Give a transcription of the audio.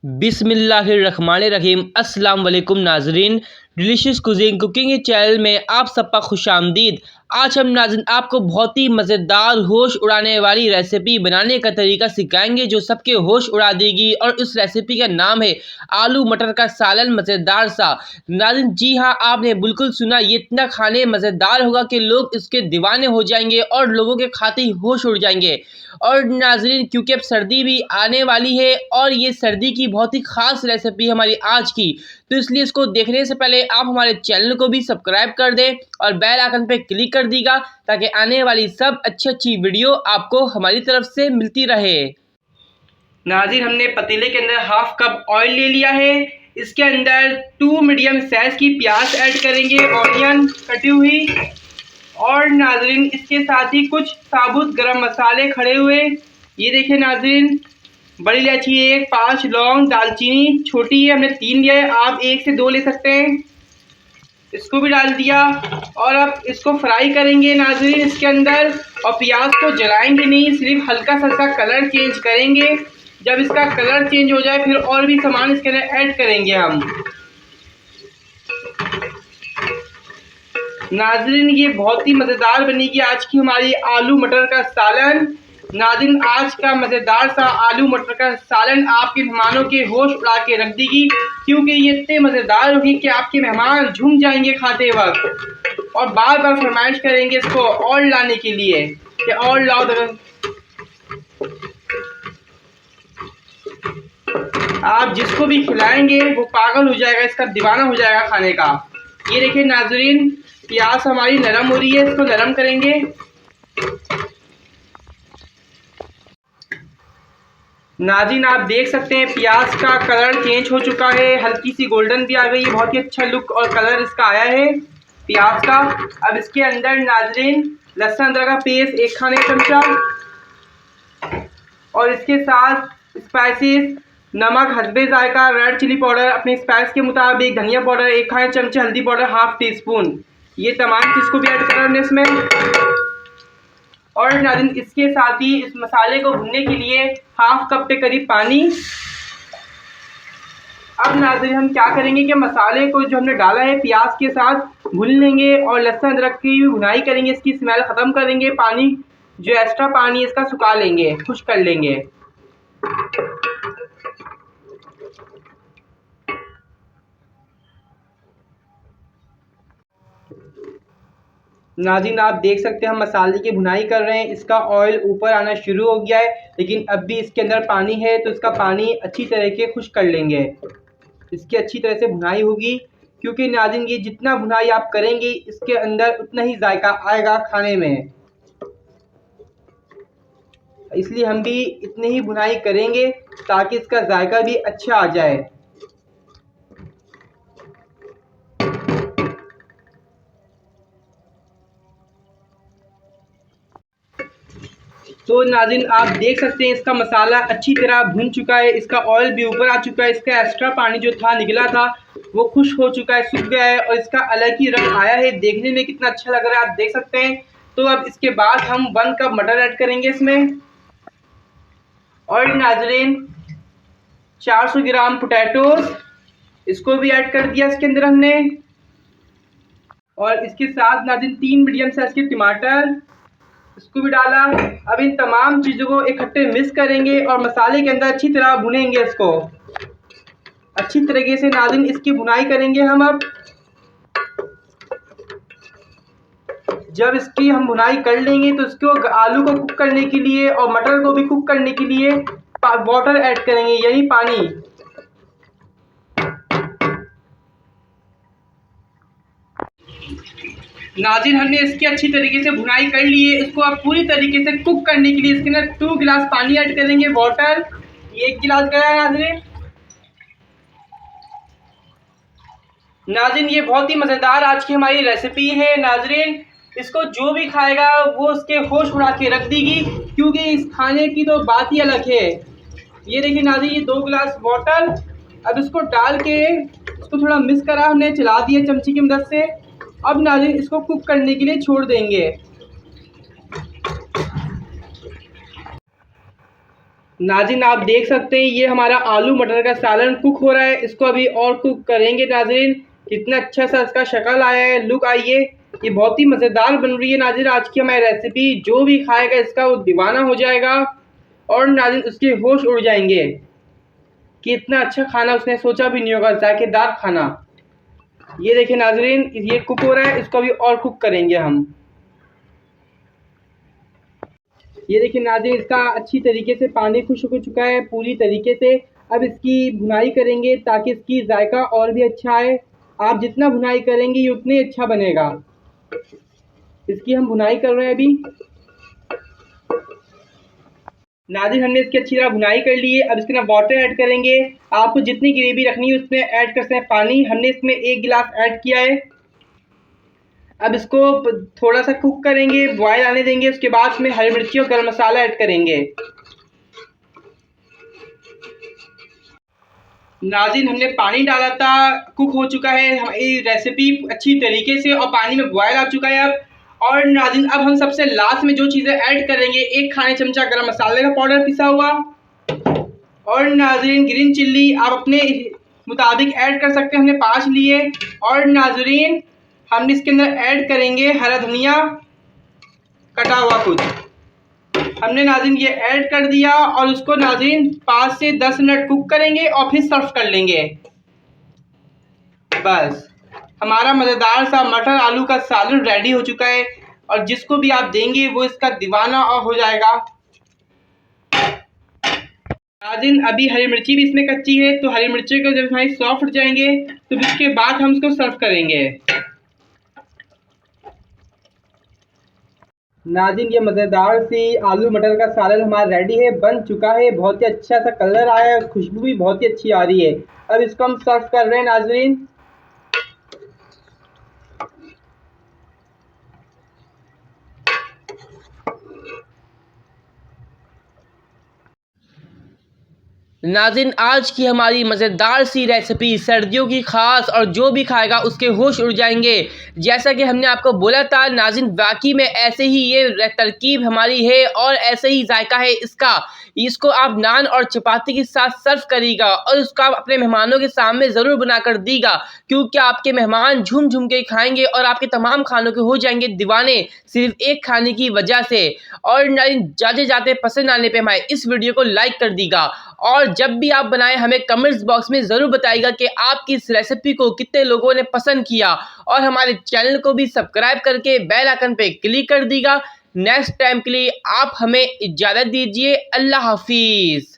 बिस्मिल्लाहिर्रहमानिर्रहीम। अस्सलाम वालेकुम नाजरीन, डिलीशियस कुजीन कुकिंग चैनल में आप सबका खुशामदीद। आज हम नाज़रीन आपको बहुत ही मज़ेदार होश उड़ाने वाली रेसिपी बनाने का तरीका सिखाएंगे जो सबके होश उड़ा देगी। और इस रेसिपी का नाम है आलू मटर का सालन मज़ेदार सा। नाज़रीन जी हाँ, आपने बिल्कुल सुना, ये इतना खाने मज़ेदार होगा कि लोग इसके दीवाने हो जाएंगे और लोगों के खाते ही होश उड़ जाएंगे। और नाज़रीन क्योंकि अब सर्दी भी आने वाली है और ये सर्दी की बहुत ही ख़ास रेसिपी है हमारी आज की, तो इसलिए इसको देखने से पहले आप हमारे चैनल को भी सब्सक्राइब कर दें और बेल आइकन पे क्लिक कर दीजिएगा ताकि आने वाली सब अच्छी वीडियो आपको हमारी तरफ से मिलती रहे। नाज़रीन हमने पतीले के अंदर हाफ कप ऑयल ले लिया है। इसके अंदर 2 मीडियम साइज की प्याज ऐड करेंगे, ऑनियन कटी हुई, और नाज़रीन इसके साथ ही कुछ साबुत गरम मसाले खड़े हुए। ये देखिए नाज़रीन, बड़ी इलायची 1, 5 लौंग, दालचीनी छोटी है, हमने 3 लिया है, आप 1 से 2 ले सकते हैं। इसको भी डाल दिया और अब इसको फ्राई करेंगे नाज़रीन इसके अंदर। और प्याज को जलाएंगे नहीं, सिर्फ हल्का सा इसका कलर चेंज करेंगे। जब इसका कलर चेंज हो जाए फिर और भी सामान इसके अंदर ऐड करेंगे हम। नाज़रीन ये बहुत ही मज़ेदार बनेगी आज की हमारी आलू मटर का सालन। नाज़रीन आज का मज़ेदार सा आलू मटर का सालन आपके मेहमानों के होश उड़ा के रख देगी, क्योंकि ये इतने मज़ेदार होगी कि आपके मेहमान झूम जाएंगे खाते वक्त और बार बार फरमाइश करेंगे इसको और लाने के लिए कि और लाओ। आप जिसको भी खिलाएंगे वो पागल हो जाएगा, इसका दीवाना हो जाएगा खाने का। ये देखिए नाज़रीन, प्याज हमारी नरम हो रही है, इसको नरम करेंगे। नाज़रीन आप देख सकते हैं प्याज का कलर चेंज हो चुका है, हल्की सी गोल्डन भी आ गई है, बहुत ही अच्छा लुक और कलर इसका आया है प्याज का। अब इसके अंदर नाज़रीन लहसुन अदरक का पेस्ट 1 खाने का चमचा, और इसके साथ स्पाइसेस, नमक हस्बे जायका, रेड चिली पाउडर अपने स्पाइस के मुताबिक, धनिया पाउडर 1 खाने चमचे, हल्दी पाउडर ½ टीस्पून, ये तमाम चीज़ को भी ऐड करना है इसमें। और नाज़रीन इसके साथ ही इस मसाले को भूनने के लिए ½ कप के करीब पानी। अब नाज़रीन हम क्या करेंगे कि मसाले को जो हमने डाला है प्याज के साथ भून लेंगे और लहसुन अदरक की भी भुनाई करेंगे, इसकी स्मेल ख़त्म करेंगे, पानी जो एक्स्ट्रा पानी इसका सुखा लेंगे, खुश कर लेंगे। नाज़रीन आप देख सकते हैं हम मसाले की भुनाई कर रहे हैं, इसका ऑयल ऊपर आना शुरू हो गया है, लेकिन अब भी इसके अंदर पानी है, तो इसका पानी अच्छी तरह के खुश कर लेंगे। इसकी अच्छी तरह से भुनाई होगी, क्योंकि नाज़रीन ये जितना भुनाई आप करेंगे इसके अंदर उतना ही जायका आएगा खाने में, इसलिए हम भी इतनी ही भुनाई करेंगे ताकि इसका जायका भी अच्छा आ जाए। तो नाज़रीन आप देख सकते हैं इसका मसाला अच्छी तरह भुन चुका है, इसका ऑयल भी ऊपर आ चुका है, इसका एक्स्ट्रा पानी जो था निकला था वो खुश हो चुका है, सूख गया है, और इसका अलग ही रंग आया है, देखने में कितना अच्छा लग रहा है आप देख सकते हैं। तो अब इसके बाद हम 1 कप मटर ऐड करेंगे इसमें, और नाज़रीन 400 ग्राम पोटैटोज, इसको भी ऐड कर दिया इसके अंदर हमने। और इसके साथ नाज़रीन 3 मीडियम साइज के टमाटर, इसको भी डाला। अब इन तमाम चीज़ों को इकट्ठे मिक्स करेंगे और मसाले के अंदर अच्छी तरह भुनेंगे इसको अच्छी तरीके से। नाज़रीन इसकी भुनाई करेंगे हम। अब जब इसकी हम भुनाई कर लेंगे तो इसको आलू को कुक करने के लिए और मटर को भी कुक करने के लिए वाटर ऐड करेंगे, यानी पानी। नाज़रीन हमने इसकी अच्छी तरीके से भुनाई कर ली है, इसको आप पूरी तरीके से कुक करने के लिए इसके अंदर 2 गिलास पानी ऐड करेंगे, वाटर 1 गिलास गया है नाज़रीन। नाज़रीन ये बहुत ही मज़ेदार आज की हमारी रेसिपी है। नाज़रीन इसको जो भी खाएगा वो उसके होश उड़ा के रख देगी, क्योंकि इस खाने की तो बात ही अलग है। ये देखिए नाज़रीन, ये 2 गिलास वाटर, अब इसको डाल के इसको थोड़ा मिक्स करा हमने, चला दिया चमची की मदद से। अब नाज़रीन इसको कुक करने के लिए छोड़ देंगे। नाज़रीन आप देख सकते हैं ये हमारा आलू मटर का सालन कुक हो रहा है। इसको अभी और कुक करेंगे नाज़रीन। कितना अच्छा सा इसका शक्ल आया है, लुक आई है। ये बहुत ही मज़ेदार बन रही है नाज़रीन आज की हमारी रेसिपी। जो भी खाएगा इसका वो दीवाना हो जाएगा और नाज़रीन उसके होश उड़ जाएंगे कि इतना अच्छा खाना उसने सोचा भी नहीं होगा, जायकेदार खाना। ये देखिए नाज़रीन ये कुक हो रहा है, इसको अभी और कुक करेंगे हम। ये देखिए नाज़रीन इसका अच्छी तरीके से पानी खुश्क हो चुका है पूरी तरीके से। अब इसकी भुनाई करेंगे ताकि इसकी जायका और भी अच्छा आए। आप जितना भुनाई करेंगे ये उतने अच्छा बनेगा। इसकी हम भुनाई कर रहे हैं अभी। नाज़रीन हमने इसकी अच्छी तरह भुनाई कर ली है। अब इसके अंदर वाटर ऐड करेंगे। आपको जितनी ग्रेवी रखनी है उसमें ऐड कर सकते हैं पानी। हमने इसमें 1 गिलास ऐड किया है। अब इसको थोड़ा सा कुक करेंगे, बॉयल आने देंगे। उसके बाद इसमें हरी मिर्ची और गरम मसाला ऐड करेंगे। नाज़रीन हमने पानी डाला था, कुक हो चुका है हमारी रेसिपी अच्छी तरीके से और पानी में बॉयल आ चुका है अब। और नाज़रीन अब हम सबसे लास्ट में जो चीज़ें ऐड करेंगे, 1 खाने चमचा गरम मसाले का पाउडर पिसा हुआ और नाज़रीन ग्रीन चिल्ली आप अपने मुताबिक ऐड कर सकते हैं। हमने 5 लिए। और नाज़रीन हम इसके अंदर ऐड करेंगे हरा धनिया कटा हुआ कुछ। हमने नाज़रीन ये ऐड कर दिया और उसको नाज़रीन 5 से 10 मिनट कुक करेंगे और फिर सर्व कर लेंगे। बस हमारा मज़ेदार सा मटर आलू का सालन रेडी हो चुका है और जिसको भी आप देंगे वो इसका दीवाना और हो जाएगा। नाज़रीन अभी हरी मिर्ची भी इसमें कच्ची है, तो हरी मिर्ची को जब हमारी सॉफ्ट हो जाएंगे तो उसके बाद हम इसको सर्व करेंगे। नाज़रीन ये मज़ेदार सी आलू मटर का सालन हमारा रेडी है, बन चुका है। बहुत ही अच्छा सा कलर आया है, खुशबू भी बहुत ही अच्छी आ रही है। अब इसको हम सर्व कर रहे हैं नाज़रीन। नाज़रीन आज की हमारी मज़ेदार सी रेसिपी सर्दियों की ख़ास और जो भी खाएगा उसके होश उड़ जाएंगे। जैसा कि हमने आपको बोला था नाज़रीन वाकई में ऐसे ही ये तरकीब हमारी है और ऐसे ही जायका है इसका। इसको आप नान और चपाती के साथ सर्व करिएगा और उसको आप अपने मेहमानों के सामने ज़रूर बना कर दीगा, क्योंकि आपके मेहमान झूम झूम के खाएंगे और आपके तमाम खानों के हो जाएंगे दीवाने सिर्फ एक खाने की वजह से। और नाज़रीन जाते जाते पसंद आने पे हमारे इस वीडियो को लाइक कर दीगा और जब भी आप बनाएं हमें कमेंट्स बॉक्स में ज़रूर बताइएगा कि आपकी इस रेसिपी को कितने लोगों ने पसंद किया। और हमारे चैनल को भी सब्सक्राइब करके बेल आइकन पे क्लिक कर दीगा। नेक्स्ट टाइम के लिए आप हमें इजाज़त दीजिए। अल्लाह हाफिज़।